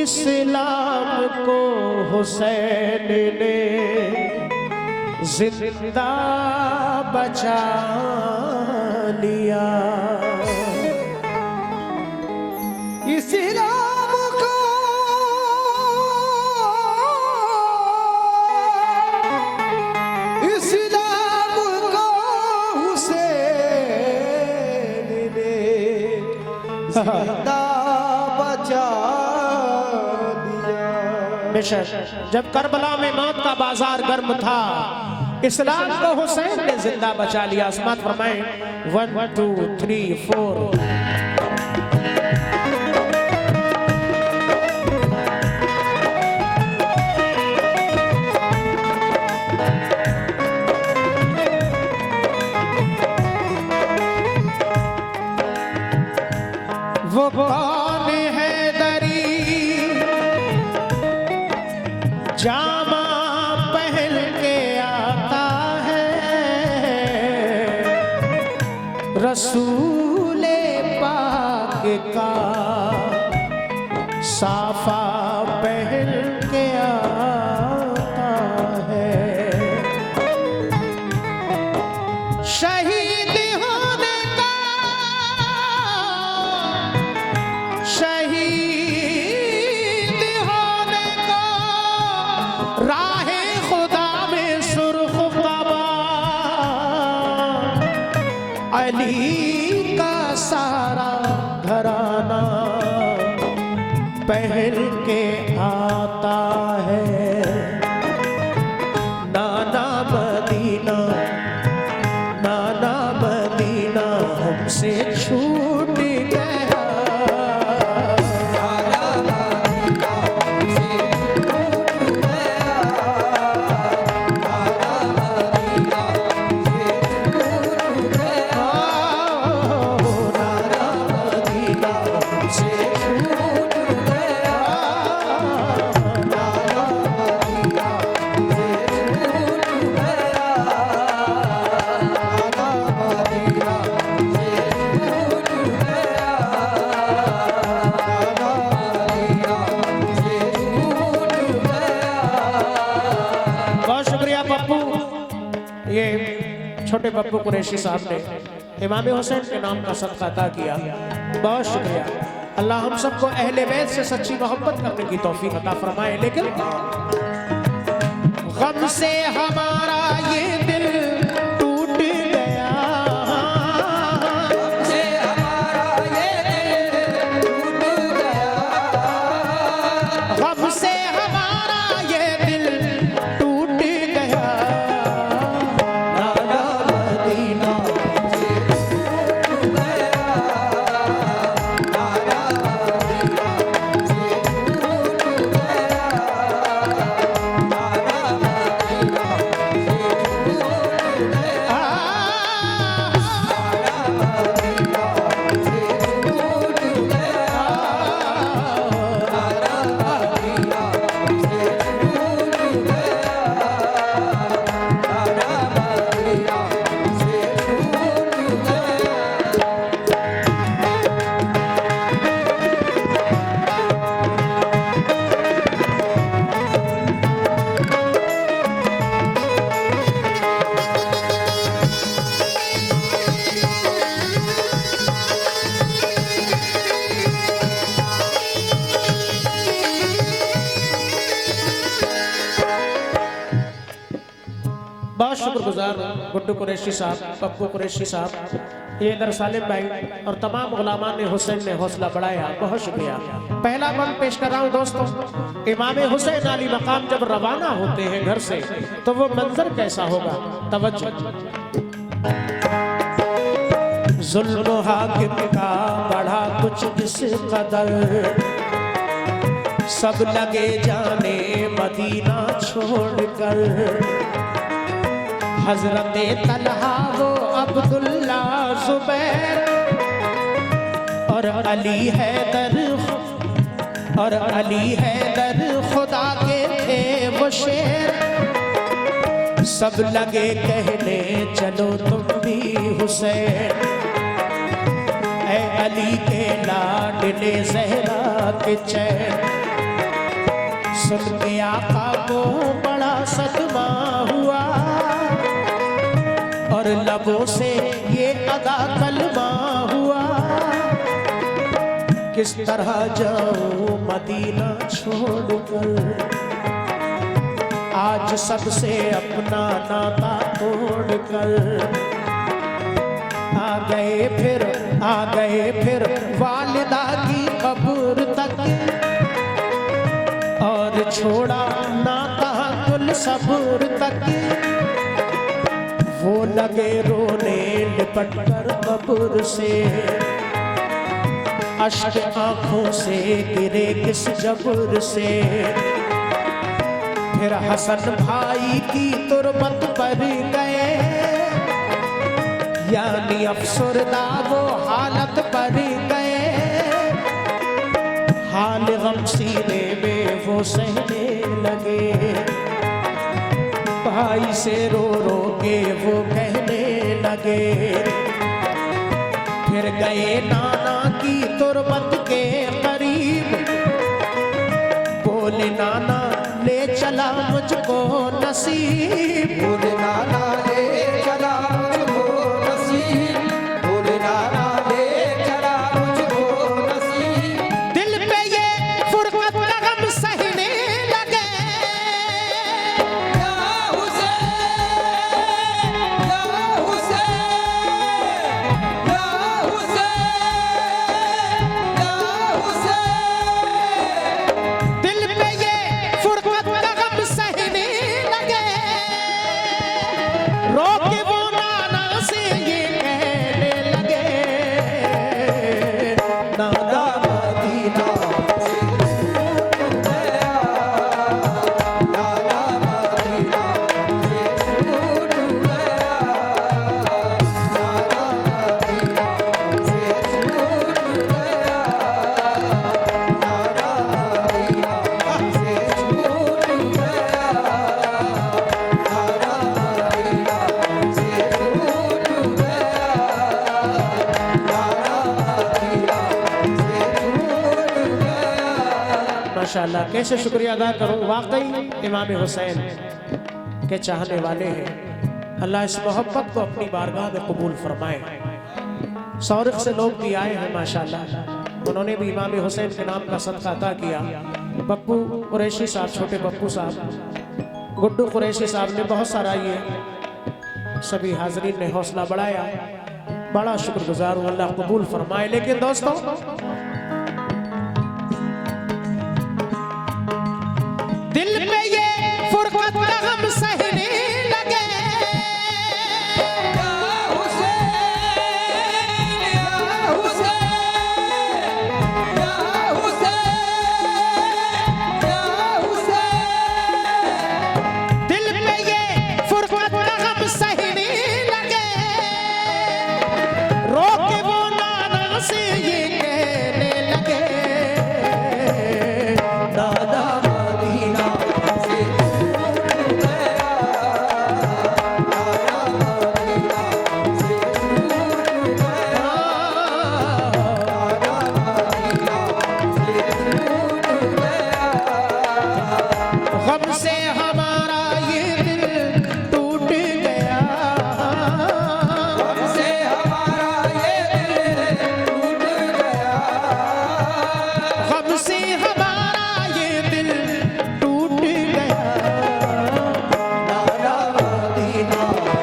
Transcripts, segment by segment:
इस्लाम को हुसैन ने जिंदा बचा लिया। इस्लाम को हुसैन ने जिंदा बचा दिया। बेशक जब करबला में मौत का बाजार गर्म था, इस्लाम को हुसैन ने जिंदा बचा लिया। आसमान फरमाए 1 2 3 4। वो कौन है दरी जामा पहन के आता है, रसूले पाक का साफा पहन के आता है। शहीद होने का, शहीद होने का राहे खुदा में सुर्ख कबा, अली का सारा घराना पहन के आता है। नाना मदीना, नाना मदीना हमसे छूट गया। ये छोटे पप्पू कुरैशी साहब ने इमाम हुसैन के नाम का सदका अता किया, बहुत शुक्रिया। अल्लाह हम सबको अहले बैत से सच्ची मोहब्बत करने की तौफीक अता फरमाए। लेकिन गम से हमारा ये दिल टूट गया, गम से हमारा ये दिल टूट गया, गम से हमारा ये दिल टूट गया। नाना मदीना से टूट गया, नाना मदीना से टूट गया, नाना मदीना से टूट गया, बहुत शुक्रगुजार गुड्डू कुरैशी साहब, पप्पू कुरैशी साहब, ये इधर सालिम भाई और तमाम गुलामान ने हुसैन ने हौसला बढ़ाया, बहुत शुक्रिया। पहला बंद पेश कर रहा हूँ दोस्तों। इमाम हुसैन अली मकाम जब रवाना होते हैं घर से तो वो मंजर कैसा होगा, तवज्जो। जुल्म हाकिम का बढ़ा कुछ इस कदर, सब लगे जाने मदीना छोड़कर। हजरत तलहा वो अब्दुल्ला जुबैर और अली हैदर, और अली हैदर खुदा के थे वो शेर। सब लगे कहने चलो तुम भी हुसैन, ऐ अली के लाडले ज़हरा के चैन। सुन के आका को बड़ा सदमा हुआ और लबों से ये अदा कलमा हुआ। किस तरह जाऊं मदीना छोड़कर, आज सबसे अपना नाता तोड़कर। आ गए फिर वालिदा की कब्र तक, और छोड़ा नाता कुल सब्र तक। वो लगे रोने लिपट कर कब्र से, अश्क आंखों से गिरे किस जबर से। फिर हसन भाई की तुरबत पर गए, यानी अफसरदा वो हालत पर गए। हाल गम सीने में वो सहने लगे, भाई से रो रो के वो कहने लगे। फिर गए नाना की तुरबत के करीब, बोले नाना ले चला मुझको नसीब। बोले नाना ले चला मुझको नसीब, बोले नाना ले चला मुझको नसीब। दिल पे ये फुरकत का गम सहने लगे, या हुसैन, या हुसैन, या हुसैन, या हुसैन। दिल पे ये फुरकत का गम सहने लगे। रो के वो नाना से ये कहने लगे, नाना मदीना से छूट गया, नाना मदीना से छूट गया, नाना मदीना से छूट गया, नाना मदीना से छूट गया, नाना मदीना से छूट गया। माशाल्लाह, कैसे शुक्रिया अदा करूं। वाकई इमाम हुसैन के चाहने वाले हैं। अल्लाह इस मोहब्बत को अपनी बारगाह में कबूल फरमाए। सौरख से लोग भी आए हैं माशाल्लाह, उन्होंने भी इमाम हुसैन के नाम का सदका अता किया। पप्पू कुरैशी साहब, छोटे पप्पू साहब, गुड्डू कुरैशी साहब ने बहुत सारा ये सभी हाजरीन ने हौसला बढ़ाया। बड़ा शुक्रगुजार हूँ, अल्लाह कबूल फरमाए। लेकिन दोस्तों, दिल में ये फुरकत का गम सहने लगे। या हुसैन, या हुसैन, या हुसैन, या हुसैन। दिल में ये फुरकत का गम सहने लगे। रो के वो नाना से ये कहने लगे, नाना मदीना से छूट गया, नाना मदीना से छूट गया, नाना मदीना से छूट गया। गम से हमारा ये दिल टूट गया। हमसे हमारा ये दिल टूट गया, गम से हमारा ये दिल टूट गया। नाना मदीना से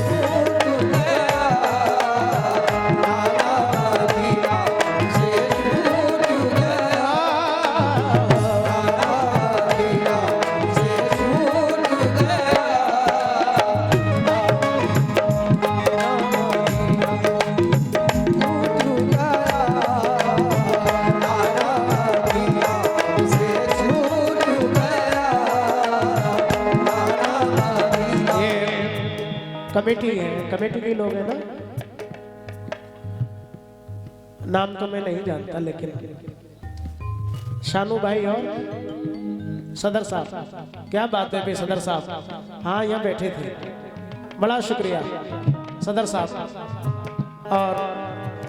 छूट गया, नाना मदीना से छूट गया, नाना मदीना से छूट गया। कमेटी है, कमेटी के लोग हैं ना, नाम तो मैं नहीं जानता, लेकिन शानू भाई और सदर साहब, क्या बात है भाई सदर साहब, हाँ यहाँ बैठे थे, बड़ा शुक्रिया सदर साहब। और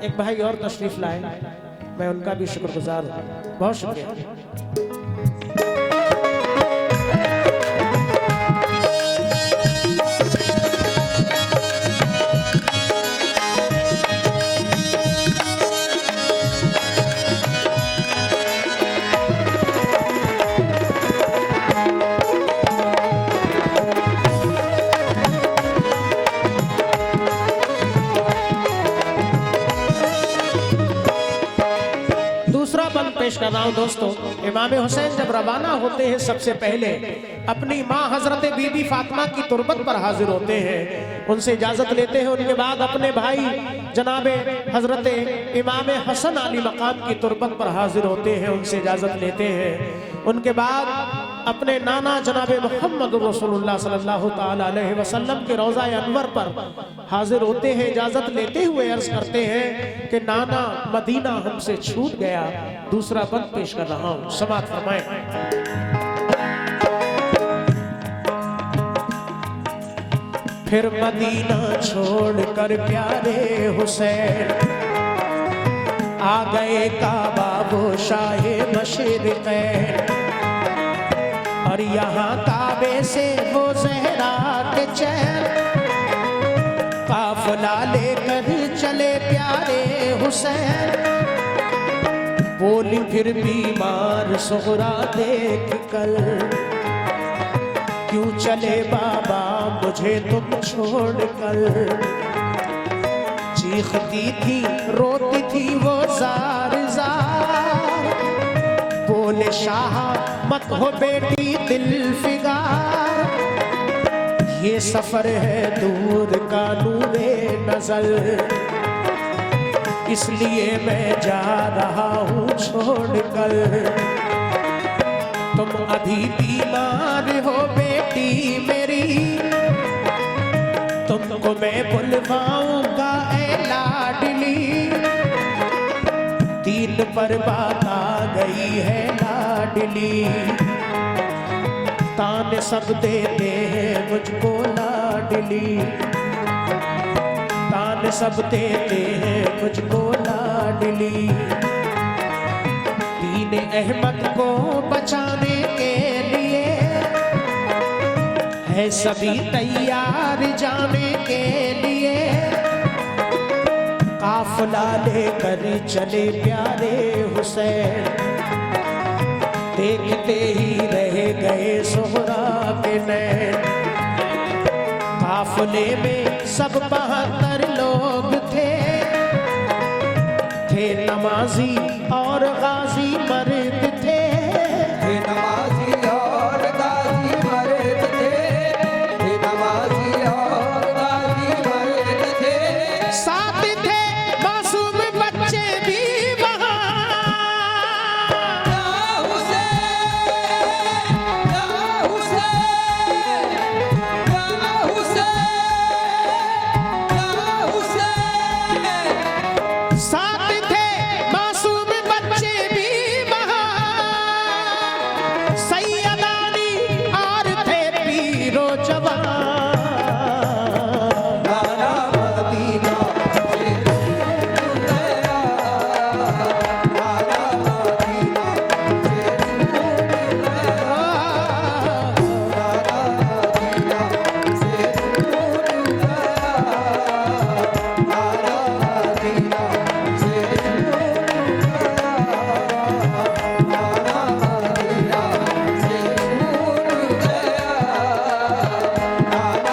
एक भाई और तशरीफ लाए, मैं उनका भी शुक्रगुजार हूँ, बहुत शुक्रिया। गांव दोस्तों, इमाम हुसैन जब रवाना होते हैं सबसे पहले अपनी माँ हजरत बीबी फातिमा की तुरबत पर हाजिर होते हैं, उनसे इजाजत लेते हैं। उनके बाद अपने भाई जनाबे हजरत इमाम हसन अली मकाम की तुरबत पर हाजिर होते हैं, उनसे इजाजत लेते हैं। उनके बाद अपने नाना जनाबे मोहम्मद रसूलुल्लाह सल्लल्लाहु ताला अलैहि वसल्लम के रोज़ा अनवर पर हाजिर होते हैं। इजाजत लेते हुए अर्ज करते हैं कि नाना मदीना हमसे छूट गया, दूसरा बंद पेश कर रहा हूं, समाअत फरमाएं। फिर मदीना छोड़कर प्यारे हुसैन आ गए काबा वो शाहे मशरिक़ैन, और यहाँ काबे से वो ज़हरा के चैन काफिला लेकर चले प्यारे हुसैन। बोली फिर बीमार सुगरा देख कर, क्यों चले बाबा मुझे तुम छोड़ कर। चीखती थी रोती थी वो जार जार, बोले शाह मत हो बेटी दिल फिगार, ये सफर है दूर का नूरे नजर, इसलिए मैं जा रहा हूँ छोड़कर। तुम अभी बीमार हो बेटी मेरी, तुमको मैं बुलवाऊंगा ऐ लाडली। दिल पर बात आ गई है लाडली, ताने सब देते हैं मुझको लाडली, ताने सब देते हैं मुझको लाडली। दीन अहमद को बचाने के लिए है सभी तैयार जाने के लिए, काफिला लेकर चले प्यारे हुसैन। देखते ही रह गए सुहरा के नैन, काफिले में सब 72 लोग थे नमाजी और गाजी मर्द थे, नमाजी और गाजी मर्द थे, नमाजी और गाजी मर्द थे। साथ थे मासूम बच्चे भी वहाँ, या हुसैन, या हुसैन, या हुसैन, या हुसैन। साथ थे मासूम बच्चे भी वहाँ, सैयदानी और थे पीरो जवान। नाना मदीना से छूट गया, नाना मदीना से छूट गया, नाना मदीना से छूट गया, नाना मदीना से छूट गया, नाना मदीना से छूट गया, नाना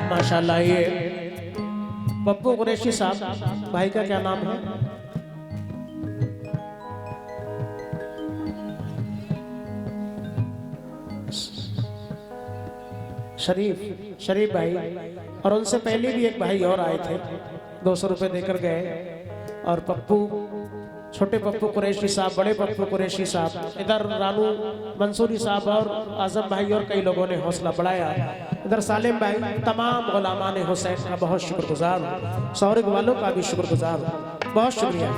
माशाल्लाह। ये पप्पू कुरैशी साहब, भाई का क्या नाम है? शरीफ भाई, और उनसे पहले भी एक भाई और आए थे, 200 रुपए देकर गए। और पप्पू, छोटे पप्पू कुरैशी साहब, बड़े पप्पू कुरैशी साहब, इधर रानू मंसूरी साहब और आजम भाई और कई लोगों ने हौसला बढ़ाया। इधर सालिम भाई, तमाम गुलामान हुसैन का बहुत शुक्रगुजार हूँ, सौरग वालों का भी शुक्रगुजार हूँ, बहुत शुक्रिया।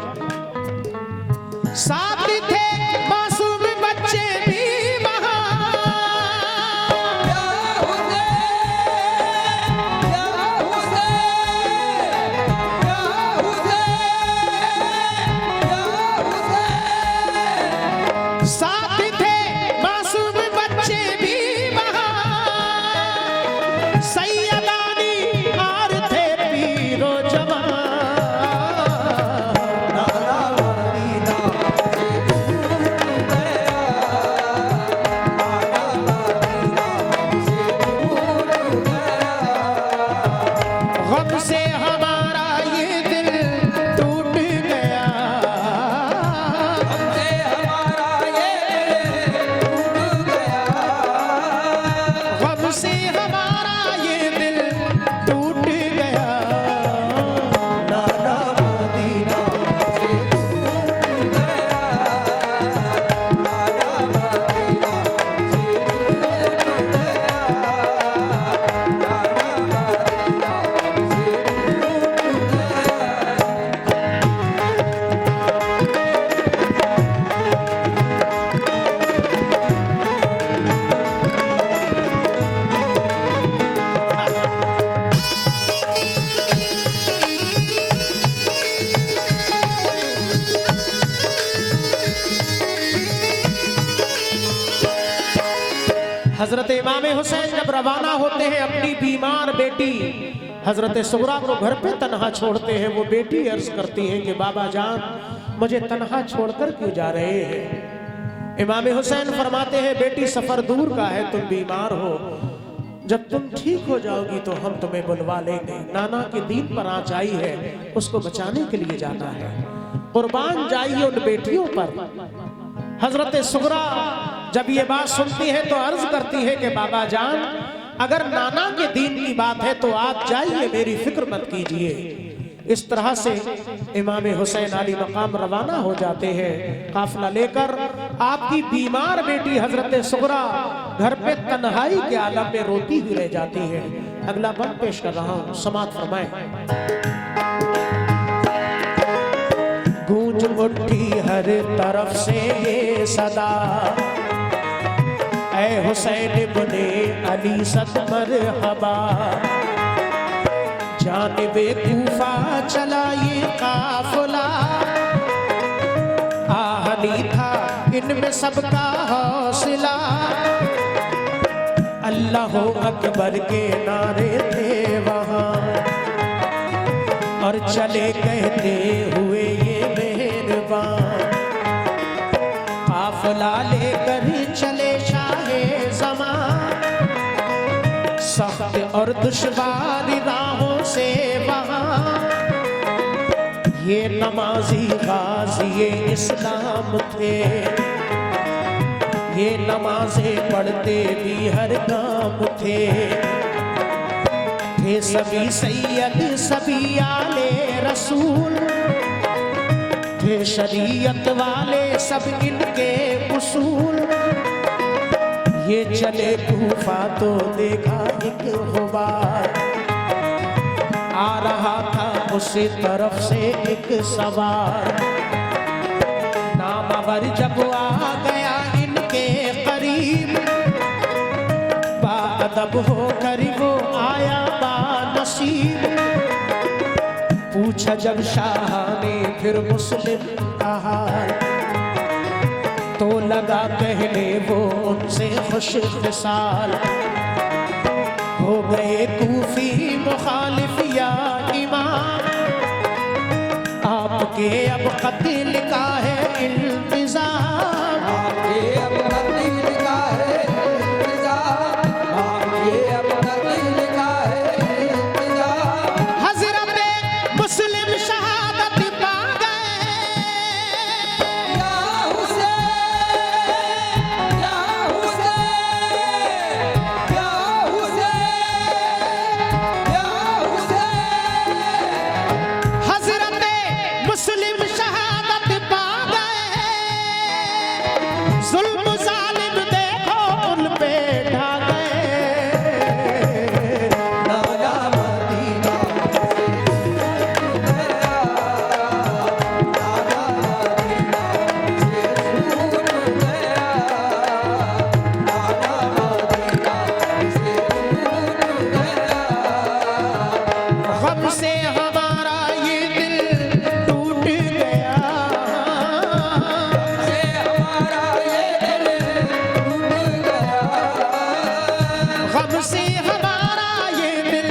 साथ थे मासूम बच्चे भी वहाँ, साथ थे मासूम बच्चे भी वहाँ, सैयदानी और थे पीरो जवान। नाना मदीना से छूट गया, नाना मदीना से छूट इमाम हुसैन जब रवाना होते हैं अपनी बीमार बेटी हजरत सुगरा को घर पे तन्हा छोड़ते हैं, वो बेटी अर्ज करती है कि बाबा जान मुझे तन्हा छोड़कर क्यों जा रहे हैं। इमाम हुसैन फरमाते हैं बेटी सफर दूर का है, तुम बीमार हो, जब तुम ठीक हो जाओगी तो हम तुम्हें बुलवा लेंगे। नाना के दीन पर आँच आई है, उसको बचाने के लिए जाना है, कुर्बान जाइए उन बेटियों पर। हजरत सुगरा जब ये बात सुनती है तो अर्ज करती है कि बाबा जान अगर नाना के दीन की बात है तो आप जाइए, मेरी फिक्र मत कीजिए। इस तरह से इमाम हुसैन अली मकाम रवाना हो जाते हैं काफिला लेकर। आपकी बीमार बेटी हजरत सुगरा घर पे तन्हाई के आलम में रोती हुई रह जाती है। अगला बंद पेश कर रहा हूं, समात फरमाएं। गूंज उठी हर तरफ से ये सदा, ऐ हुसैन इब्ने अली सद मरहबा। जानिबे कूफा चला ये काफिला, आहली था इनमें सबका हौसला। अल्लाह अकबर के नारे थे वहाँ, और चले कहते हुए ये मेहरबान। काफिला लेकर चले शाहे ज़मान, सख्त और दुश्वार राहों से वहाँ। ये नमाजी गाज़ी इस्लाम थे, ये नमाज़ें पढ़ते भी हर काम थे। थे सभी सैयद सभी आले रसूल, थे शरीयत वाले सब इनके उसूल। ये चले कूफा तो देखा एक गुबार, आ रहा था उसी तरफ से एक सवार। नामवर जब आ गया इनके करीब, बाअदब होकर वो आया बानसीब। पूछा जब शाह ने फिर मुस्लिम का हाल, तो लगा कहने वो उनसे खुश फिसाल। हो गए कूफी मुखालिफ या इमाम, आपके अब कत्ल का है इंतजाम। आपके अब कत्ल का है इंतजाम, आपके अब कत्ल का है इंतजाम। हजरत मुस्लिम शहादत पा गए, या हुसैन, या हुसैन, या हुसैन, या हुसैन। हजरत मुस्लिम शहादत पा गए। जुल्म जालिम देखो उन पे ढा गए। नाना मदीना गम से हमारा ये दिल टूट गया, से हमारा ये दिल टूट गया। गम से हमारा ये दिल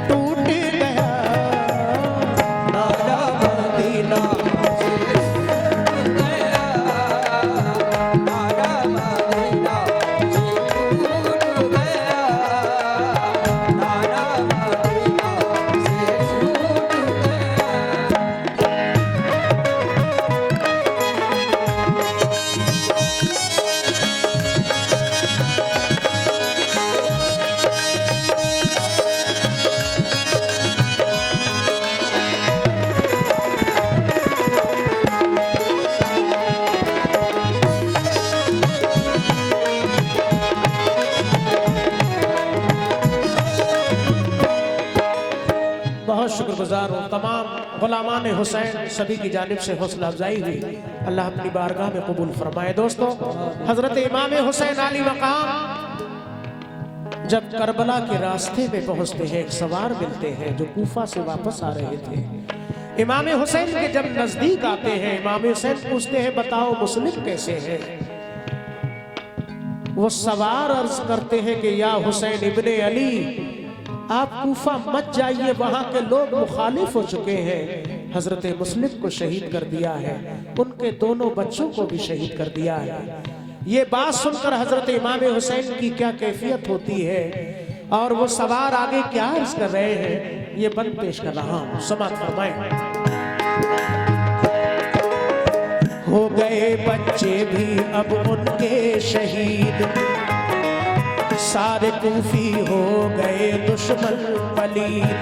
टूट गया। नाना मदीना बहुत शुक्रगुजार हूँ तमाम गुलामान हुसैन सभी की जानिब से हौसला अफजाई हुई, अल्लाह अपनी बारगाह में कबूल फरमाए। दोस्तों हजरत इमाम हुसैन अली मकाम जब करबला के रास्ते में पहुंचते हैं, एक सवार मिलते हैं जो कूफा से वापस आ रहे थे। इमाम हुसैन के जब नजदीक आते हैं, इमाम हुसैन पूछते हैं बताओ मुस्लिम कैसे हैं। वो सवार अर्ज करते हैं कि या हुसैन इब्ने अली, आप कूफा मत जाइए, वहां के लोग मुखालिफ हो चुके हैं। हजरत मुस्लिम को शहीद कर दिया है, उनके दोनों बच्चों को भी शहीद कर दिया है। ये बात सुनकर हजरत इमाम हुसैन की क्या कैफियत होती है और वो सवार आगे क्या अर्ज कर रहे हैं, ये बंद पेश कर रहा हूं, समाप्त फरमाएं। हो गए बच्चे भी अब उनके शहीद, सारे कूफी हो गए दुश्मन पलीद।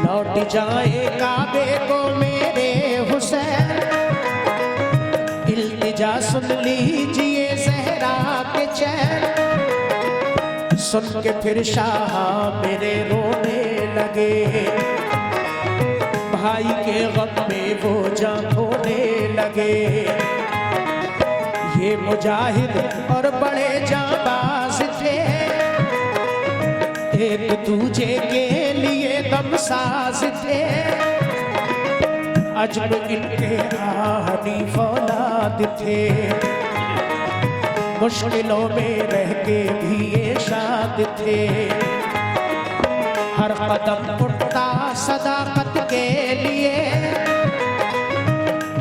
लौट जाए काबे को मेरे हुसैन, इल्तिजा सुन लीजिए ज़हरा के चैन। सुन के फिर शाह मेरे रोने लगे, भाई के गम में वो जान खोने लगे। ये मुजाहिद और बड़े जाबाज थे, एक दूजे के लिए दमसाज थे। अजब इनके आहनी फौलाद थे, मुश्किलों में रह के भी ये शाद थे। हर कदम उठता सदाकत के लिए,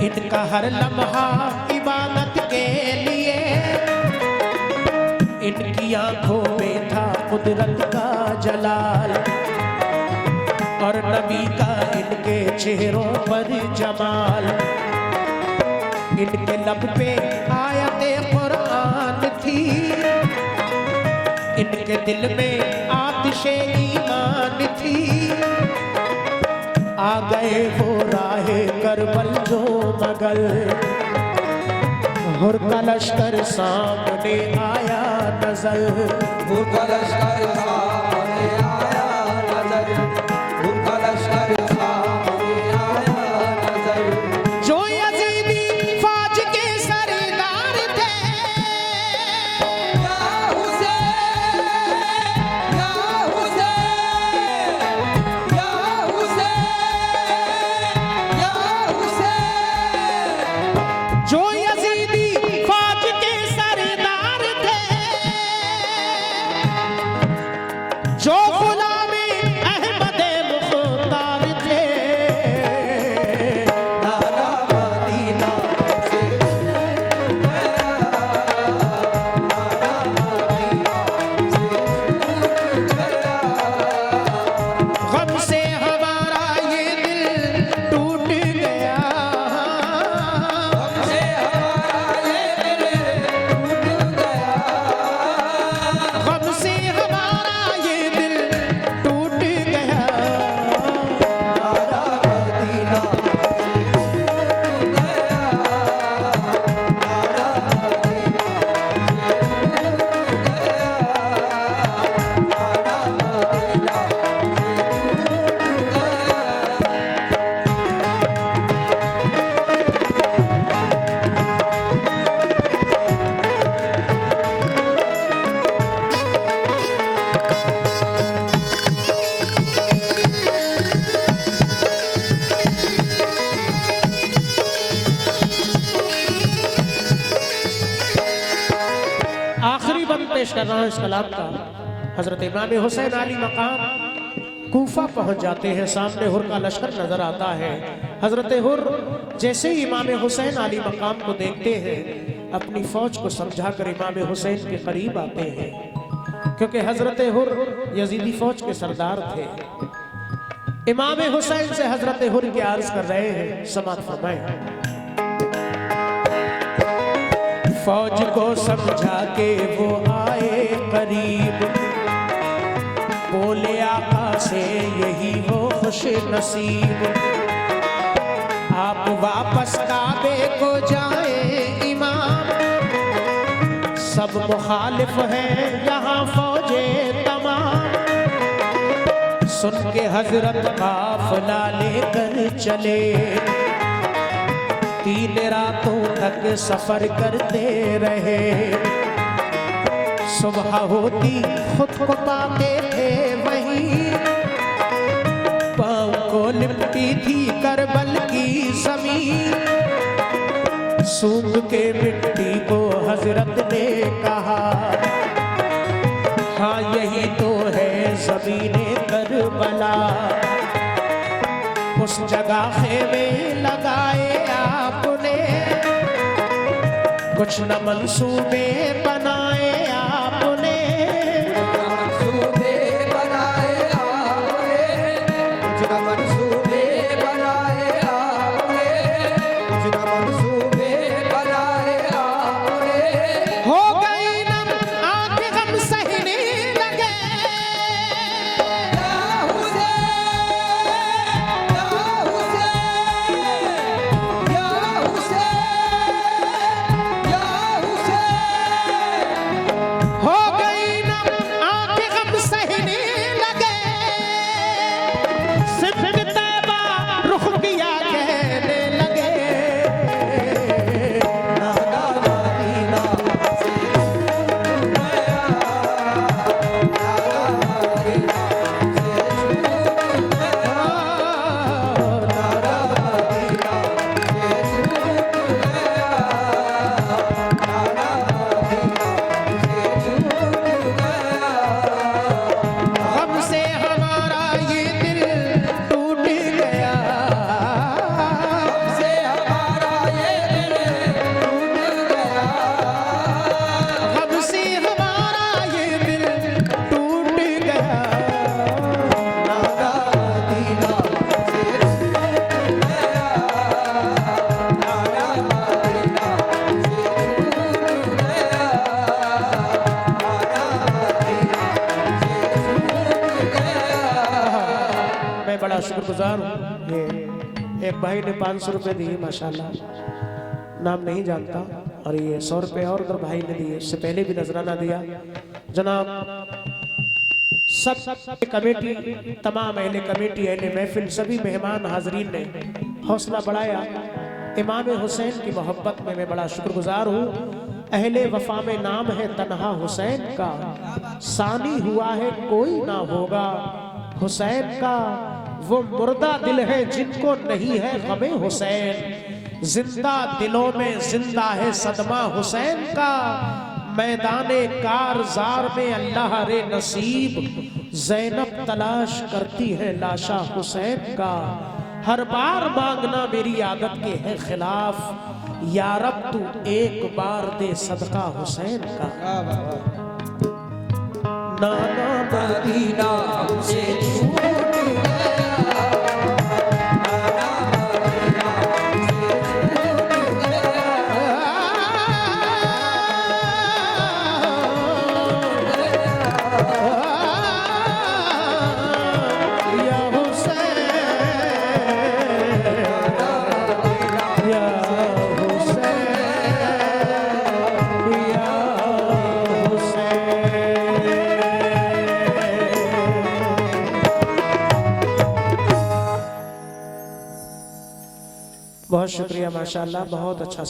इनका हर लम्हा इबादत के लिए। इनकी आंखों में था कुदरत का जलाल, और नबी का इनके चेहरों पर जमाल। इनके लब पे आयते कुरान थी, इनके दिल में आतिशे ईमान थी। आ गए वो राहे करबल जो मगल, हुर का लश्कर सामने आया नजर। हुर का लश्कर सामने आया नजर, हुर का लश्कर सामने आया नजर। जो यजीदी फौज के सरदार थे, या हुसैन, या हुसैन, या हुसैन, या हुसैन। जो यजीदी फौज के सरदार थे, जो गुलामी अहमद मुख्तार थे। नारा मदीना से गम से हमारा ये दिल टूट गया, हमसे हमारा ये दिल टूट गया। गम से हमारा ये दिल टूट गया। नारा मदीना आखिरी बंद पेश कर रहा हूं इस कलाम का। हजरत इमाम हुसैन अली मकाम कूफा पहुंच जाते हैं, सामने हुर का लश्कर नजर आता है। हजरत हुर जैसे ही इमाम हुसैन अली मकाम को देखते हैं, अपनी फौज को समझाकर इमाम हुसैन के करीब आते हैं, क्योंकि हजरत हुर यजीदी फौज के सरदार थे। इमाम हुसैन से हजरत हुर की अर्ज कर रहे हैं, समाप्त फरमाएं। फौज को समझा के वो आए करीब, बोले आका से यही वो खुश नसीब। आप वापस काबे को जाए इमाम, सब मुखालिफ हैं यहाँ फौजे तमाम। सुन के हजरत काफिला लेकर चले, 3 रातों तक सफर करते रहे। सुबह होती खुद को पाते थे वहीं, पाँव को लिपटी थी करबल की जमीन। सूंघ के मिट्टी को हजरत ने कहा, हाँ यही तो है ज़मीने करबला। उस जगह खेमे लगाए आपने, कुछ न मंसूबे बनाए आपने, मंसूबे बनाए आपने, कुछ न मंसूबे बनाए आपने, कुछ न मंसूबे बनाए आपने। हो गई नम आंख गम सहने लगे, या हुसैन, या हुसैन, या हुसैन, या हुसैन। हो गई नम आंख गम सहने लगे, सिद्दीक़ तैयबा रुख किया कहने लगे, नागा मदीना से छूट गया, नागा मदीना से छूट गया, नागा मदीना से छूट गया, नागा मदीना से छूट गया। हमसे हमारा ये दिल टूट गया, हमसे हमारा ये दिल टूट गया, हमसे हमारा ये दिल टूट गया। नागा मदीना से छूट गया, नागा मदीना से छूट गया, नागा मदीना से छूट गया। मैं बड़ा शुक्रगुजार हूँ। ये एक भाई ने 500 रुपये दिए, माशाल्लाह, नाम नहीं जानता, और ये 100 रुपये और उधर भाई ने दिए, इससे पहले भी नजराना दिया। जनाब सब कमेटी, तमाम अहले कमेटी, अहले महफिल, सभी मेहमान हाजरीन ने हौसला बढ़ाया। इमाम हुसैन की मोहब्बत में मैं बड़ा शुक्रगुजार हूँ। अहले वफा में नाम है तन्हा हुसैन का, सानी हुआ है कोई ना होगा हुसैन का। वो मुर्दा दिल है जिनको नहीं है गमे हुसैन, जिंदा दिलों में जिंदा है सदमा हुसैन का। मैदाने कारज़ार में अल्लाह रे नसीब, ज़ैनब तलाश करती है लाशा हुसैन का। हर बार मांगना मेरी आदत के है खिलाफ, या रब तू एक बार दे सदका हुसैन का। नाना मदीना हमसे छूट गया, नागा मदीना हमसे छूट गया, या हुसैन, या हुसैन, या हुसैन। बहुत शुक्रिया, माशाल्लाह, बहुत अच्छा।